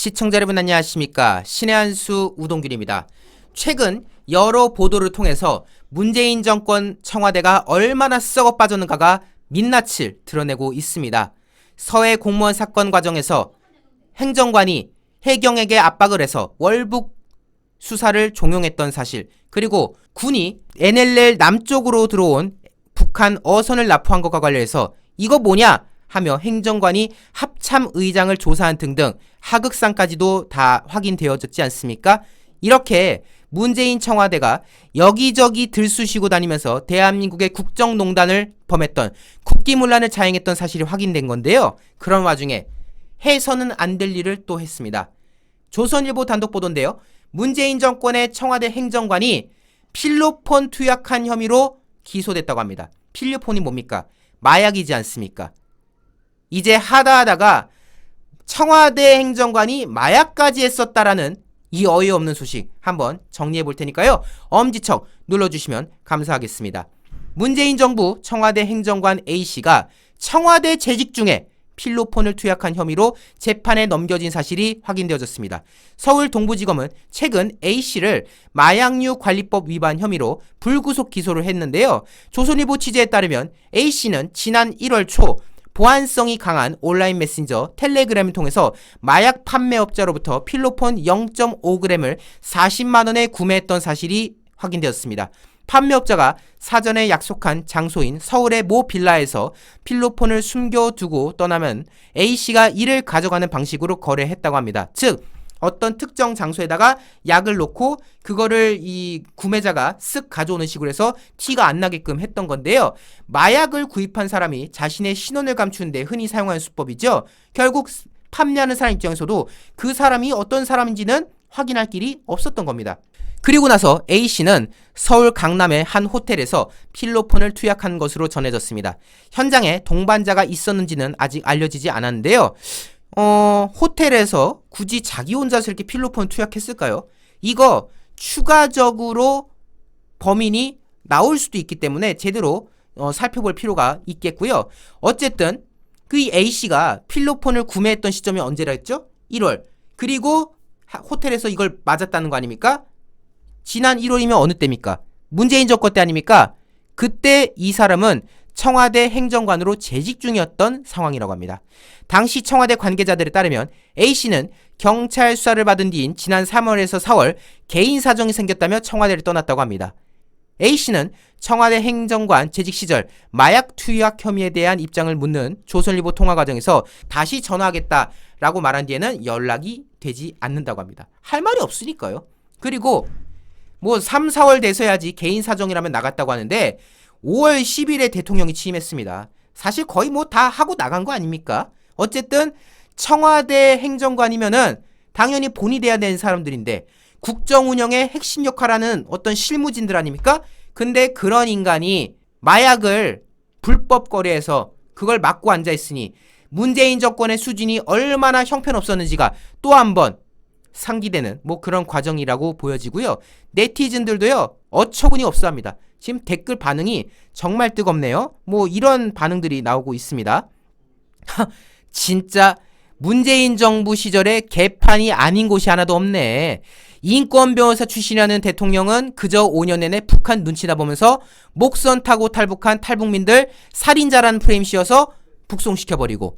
시청자 여러분 안녕하십니까? 신의 한수 우동균입니다. 최근 여러 보도를 통해서 문재인 정권 청와대가 얼마나 썩어 빠졌는가가 민낯을 드러내고 있습니다. 서해 공무원 사건 과정에서 행정관이 해경에게 압박을 해서 월북 수사를 종용했던 사실, 그리고 군이 NLL 남쪽으로 들어온 북한 어선을 납포한 것과 관련해서 이거 뭐냐 하며 행정관이 합참의장을 조사한 등등 하극상까지도 다 확인되어졌지 않습니까? 이렇게 문재인 청와대가 여기저기 들쑤시고 다니면서 대한민국의 국정농단을 범했던 국기문란을 자행했던 사실이 확인된 건데요. 그런 와중에 해서는 안 될 일을 또 했습니다. 조선일보 단독 보도인데요. 문재인 정권의 청와대 행정관이 필로폰 투약한 혐의로 기소됐다고 합니다. 필로폰이 뭡니까? 마약이지 않습니까? 이제 하다하다가 청와대 행정관이 마약까지 했었다라는 이 어이없는 소식 한번 정리해 볼 테니까요. 엄지척 눌러주시면 감사하겠습니다. 문재인 정부 청와대 행정관 A씨가 청와대 재직 중에 필로폰을 투약한 혐의로 재판에 넘겨진 사실이 확인되어졌습니다. 서울 동부지검은 최근 A씨를 마약류 관리법 위반 혐의로 불구속 기소를 했는데요. 조선일보 취재에 따르면 A씨는 지난 1월 초 보안성이 강한 온라인 메신저 텔레그램을 통해서 마약 판매업자로부터 필로폰 0.5g을 40만원에 구매했던 사실이 확인되었습니다. 판매업자가 사전에 약속한 장소인 서울의 모 빌라에서 필로폰을 숨겨두고 떠나면 A씨가 이를 가져가는 방식으로 거래했다고 합니다. 즉 어떤 특정 장소에다가 약을 놓고 그거를 이 구매자가 쓱 가져오는 식으로 해서 티가 안 나게끔 했던 건데요. 마약을 구입한 사람이 자신의 신원을 감추는데 흔히 사용하는 수법이죠. 결국 판매하는 사람 입장에서도 그 사람이 어떤 사람인지는 확인할 길이 없었던 겁니다. 그리고 나서 A씨는 서울 강남의 한 호텔에서 필로폰을 투약한 것으로 전해졌습니다. 현장에 동반자가 있었는지는 아직 알려지지 않았는데요. 호텔에서 굳이 자기 혼자서 이렇게 필로폰 투약했을까요? 이거 추가적으로 범인이 나올 수도 있기 때문에 제대로 살펴볼 필요가 있겠고요. 어쨌든 그 A씨가 필로폰을 구매했던 시점이 언제라 했죠? 1월. 그리고 호텔에서 이걸 맞았다는 거 아닙니까? 지난 1월이면 어느 때입니까? 문재인 정권 때 아닙니까? 그때 이 사람은 청와대 행정관으로 재직 중이었던 상황이라고 합니다. 당시 청와대 관계자들에 따르면 A씨는 경찰 수사를 받은 뒤인 지난 3월에서 4월 개인 사정이 생겼다며 청와대를 떠났다고 합니다. A씨는 청와대 행정관 재직 시절 마약 투약 혐의에 대한 입장을 묻는 조선일보 통화 과정에서 다시 전화하겠다라고 말한 뒤에는 연락이 되지 않는다고 합니다. 할 말이 없으니까요. 그리고 뭐 3, 4월 돼서야지 개인 사정이라면 나갔다고 하는데 5월 10일에 대통령이 취임했습니다. 사실 거의 뭐 다 하고 나간 거 아닙니까? 어쨌든 청와대 행정관이면은 당연히 본이 돼야 되는 사람들인데 국정 운영의 핵심 역할하는 어떤 실무진들 아닙니까? 근데 그런 인간이 마약을 불법 거래해서 그걸 막고 앉아있으니 문재인 정권의 수준이 얼마나 형편없었는지가 또 한 번 상기되는 뭐 그런 과정이라고 보여지고요. 네티즌들도요 어처구니 없어 합니다. 지금 댓글 반응이 정말 뜨겁네요. 뭐 이런 반응들이 나오고 있습니다. 진짜 문재인 정부 시절에 개판이 아닌 곳이 하나도 없네. 인권 변호사 출신이라는 대통령은 그저 5년 내내 북한 눈치다 보면서 목선 타고 탈북한 탈북민들 살인자라는 프레임 씌워서 북송시켜버리고,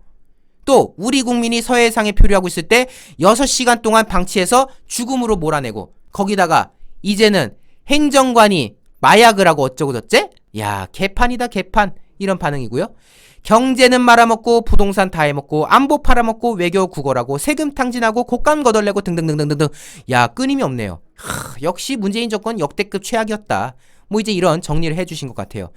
또 우리 국민이 서해상에 표류하고 있을 때 6시간 동안 방치해서 죽음으로 몰아내고, 거기다가 이제는 행정관이 마약을 하고 어쩌고 저쩌? 야, 개판이다 개판. 이런 반응이고요. 경제는 말아먹고 부동산 다 해먹고 안보 팔아먹고 외교 구걸하고 세금 탕진하고 곡감 거덜내고 등등등등등등. 야, 끊임이 없네요. 역시 문재인 정권 역대급 최악이었다. 뭐 이제 이런 정리를 해주신 것 같아요.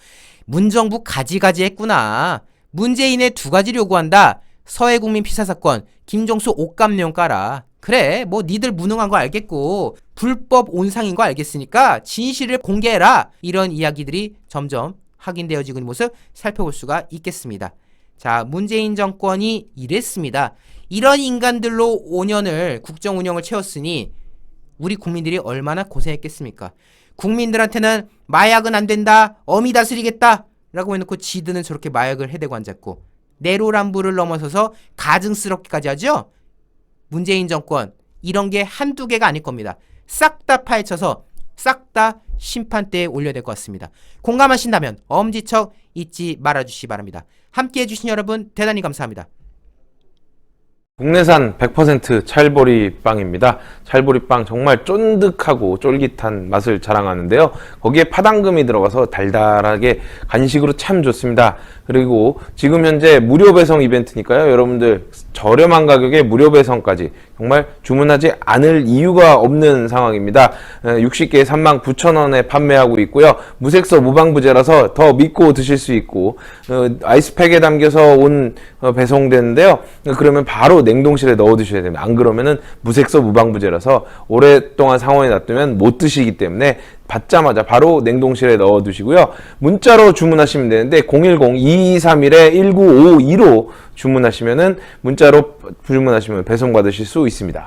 문정부 가지가지 했구나. 문재인의 2가지를 요구한다. 서해국민 피살사건, 김종수 옷감용 깔아. 그래, 뭐 니들 무능한 거 알겠고 불법 온상인 거 알겠으니까 진실을 공개해라. 이런 이야기들이 점점 확인되어지고 있는 모습 살펴볼 수가 있겠습니다. 자, 문재인 정권이 이랬습니다. 이런 인간들로 5년을 국정 운영을 채웠으니 우리 국민들이 얼마나 고생했겠습니까? 국민들한테는 마약은 안 된다, 어미 다스리겠다 라고 해놓고 지들은 저렇게 마약을 해대고 앉았고, 내로남불을 넘어서서 가증스럽기까지 하죠? 문재인 정권 이런 게 한두 개가 아닐 겁니다. 싹 다 파헤쳐서 싹 다 심판대에 올려야 될 것 같습니다. 공감하신다면 엄지척 잊지 말아주시기 바랍니다. 함께해 주신 여러분 대단히 감사합니다. 국내산 100% 찰보리 빵입니다. 찰보리 빵 정말 쫀득하고 쫄깃한 맛을 자랑하는데요. 거기에 파당금이 들어가서 달달하게 간식으로 참 좋습니다. 그리고 지금 현재 무료 배송 이벤트니까요. 여러분들 저렴한 가격에 무료 배송까지 정말 주문하지 않을 이유가 없는 상황입니다. 60개에 39,000원에 판매하고 있고요. 무색소 무방부제라서 더 믿고 드실 수 있고 아이스팩에 담겨서 배송되는데요. 그러면 바로 냉동실에 넣어 두셔야 됩니다. 안 그러면은 무색소 무방부제라서 오랫동안 상온에 놔두면 못 드시기 때문에 받자마자 바로 냉동실에 넣어 두시고요. 문자로 주문하시면 되는데 010-2231-1952로 주문하시면은 문자로 주문하시면 배송 받으실 수 있습니다.